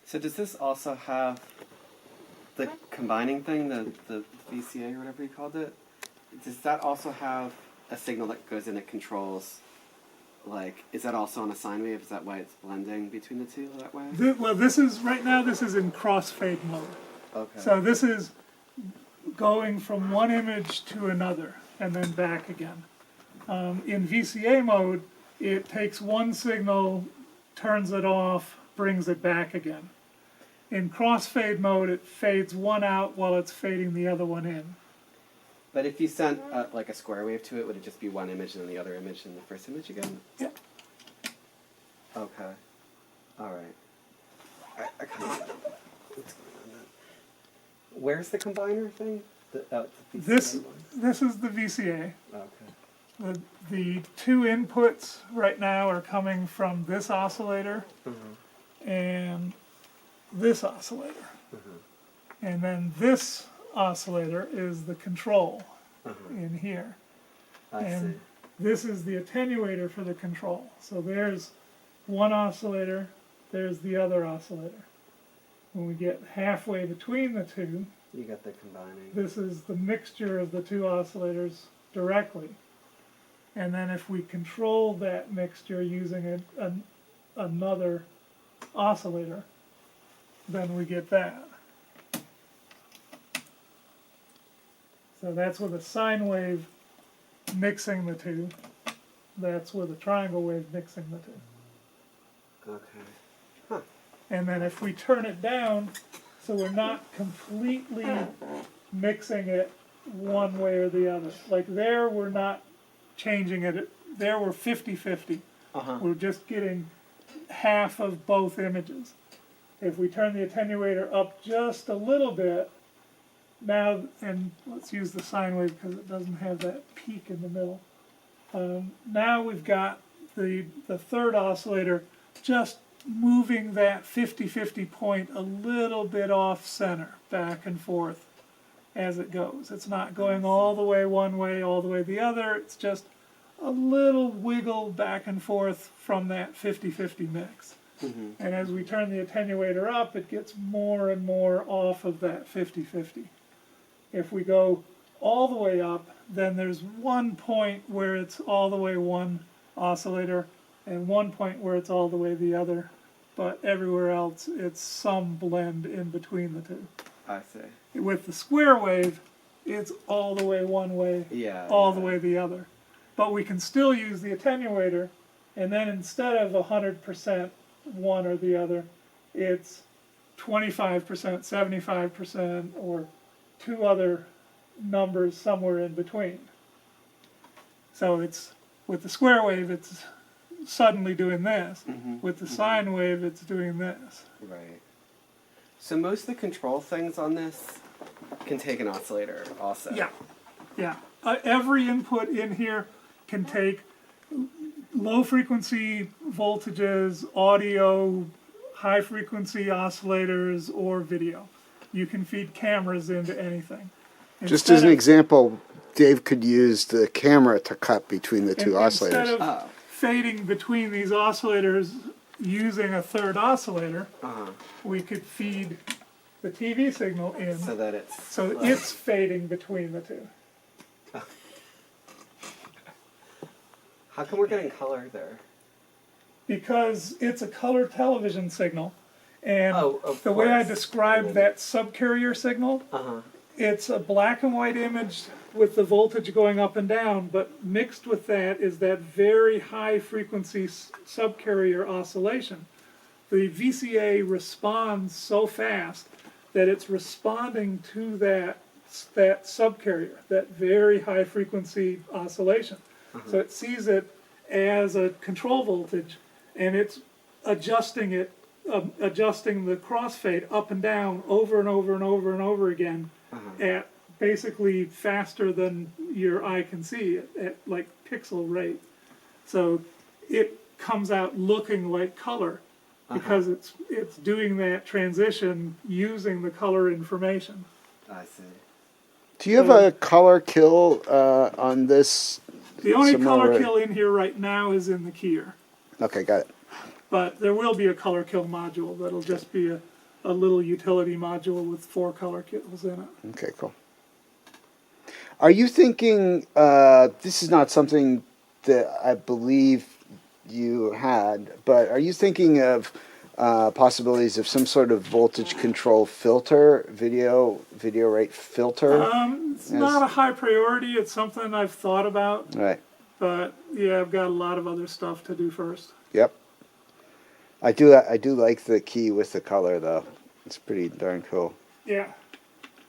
So does this also have the combining thing, the VCA or whatever you called it? Does that also have a signal that goes in that controls, like, is that also on a sine wave? Is that why it's blending between the two that way? Well, this is, right now, this is in crossfade mode. Okay. So this is going from one image to another and then back again. In VCA mode, it takes one signal, turns it off, brings it back again. In crossfade mode, it fades one out while it's fading the other one in. But if you sent like a square wave to it, would it just be one image and then the other image and the first image again? Yeah. Okay. All right. I kind of what's going on then. Where's the combiner thing? The This one? is the VCA. Okay. The two inputs right now are coming from this oscillator and this oscillator. And then this oscillator is the control in here. I see. This is the attenuator for the control. So there's one oscillator, there's the other oscillator. When we get halfway between the two, You got the combining. this is the mixture of the two oscillators directly. And then if we control that mixture using another oscillator, then we get that. So that's with a sine wave mixing the two. That's with a triangle wave mixing the two. Okay. Huh. And then if we turn it down, so we're not completely mixing it one way or the other. Like there, we're not changing it. There, we're 50-50. We're just getting half of both images. If we turn the attenuator up just a little bit, now, and let's use the sine wave because it doesn't have that peak in the middle. Now we've got the third oscillator just moving that 50-50 point a little bit off center, back and forth as it goes. It's not going all the way one way, all the way the other. It's just a little wiggle back and forth from that 50-50 mix. And as we turn the attenuator up, it gets more and more off of that 50-50. If we go all the way up, then there's one point where it's all the way one oscillator and one point where it's all the way the other. But everywhere else, it's some blend in between the two. I see. With the square wave, it's all the way one way, all the way the other. But we can still use the attenuator, and then instead of 100% one or the other, it's 25%, 75%, or two other numbers somewhere in between. So it's, with the square wave, it's suddenly doing this. With the sine wave, it's doing this. Right. So most of the control things on this can take an oscillator also. Yeah, yeah. Every input in here can take low frequency voltages, audio, high frequency oscillators, or video. You can feed cameras into anything. Just as an example, Dave could use the camera to cut between the two oscillators. Instead of fading between these oscillators using a third oscillator, we could feed the TV signal in so that it's fading between the two. How come we're getting color there? Because it's a color television signal, and the way way I described that subcarrier signal, it's a black and white image with the voltage going up and down, but mixed with that is that very high frequency subcarrier oscillation. The VCA responds so fast that it's responding to that subcarrier, that very high frequency oscillation. So it sees it as a control voltage, and it's adjusting it, adjusting the crossfade up and down over and over and over and over again at basically faster than your eye can see, at like pixel rate. So it comes out looking like color because it's doing that transition using the color information. I see. Do you have a color kill on this? The only color kill in here right now is in the keyer. Okay, got it. But there will be a color kill module that'll just be a little utility module with 4 color kills in it. Okay, cool. Are you thinking, this is not something that I believe you had, but are you thinking of possibilities of some sort of voltage control filter, video rate filter? It's not a high priority. It's something I've thought about, Right. but yeah, I've got a lot of other stuff to do first. Yep. I do like the key with the color though. It's pretty darn cool. Yeah.